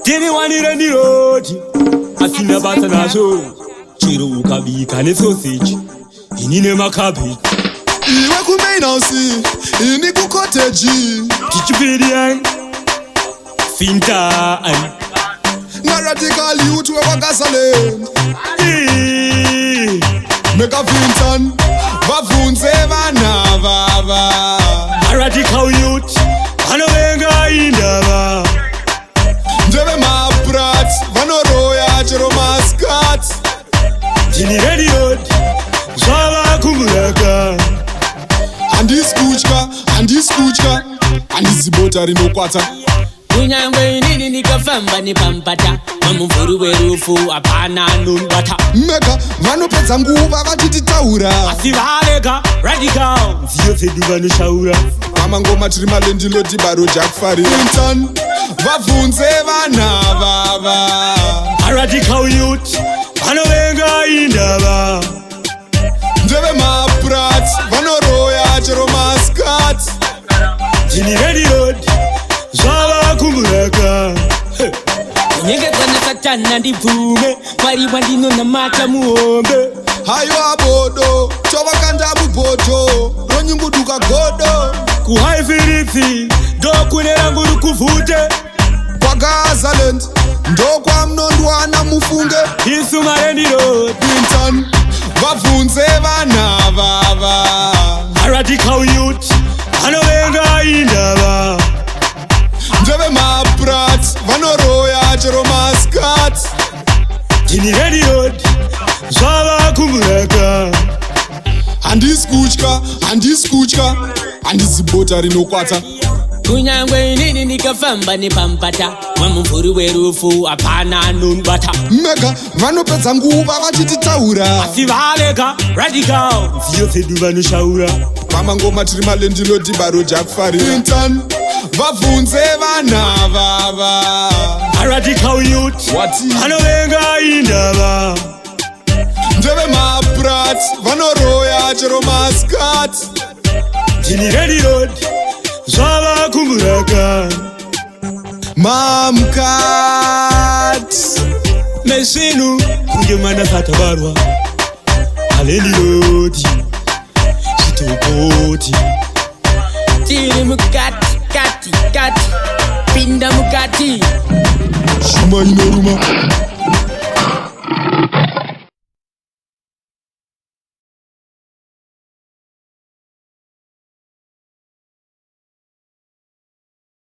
Tini wanira ni roti asina bata naso chiro ukabika ne sausage inine makabi iwe kumainausi ini kucottage tichipirian finta na radical youth we wakasalend make a Vinton vavunze vana vava radical youth vanovenga indava ndeve maprat vanoroya chero mascat tini radio zvava kumuraka handiskucha handizibota rinokwata kunyangwe inini nikafamba nepampata mamumvuri werufu hapana anobata mega vanopedza nguva vachititaura asi varega Radikal nziyo dzedu vanoshaura mamangoma tiri malendiloti baro jakfari Vinton vabvunze vana vava Radikal youth vanovenga indava ndeve maprat vanoroya chero mascat tini radio zvava kumuraka nyengedzana satana ndibvume pariwa ndinonamata muhombe hayo abodo chovakanda muboto ronyunguduka godo kuhaifiritsi ndokune rangu rikuvhute kwagazaland ndokwamunondwana mufunge isu marendiro Vinton vabvunze vana vava Radikal youth vanovenga indava ndeve maprat vanoroya chero mascat tini radio zvava kumuraka handiskucha handizibota rinokwata kunyangwe inini nikafamba nepampata mamumvuri werufu hapana anobata mega vanopedza nguva vachititaura asi varega Radikal nziyo dzedu vanoshaura mamangoma tiri malendiloti baro jakfari Vinton vabvunze vana vava Radikal youth vanovenga indava ndeve maprat vanoroya chero mascat tini radio zvava kumuraka mamcat mesvinu kunge mwana satavarwa alendiroti chitokoti tiri mukati kati pinda mukati Shumba Inoruma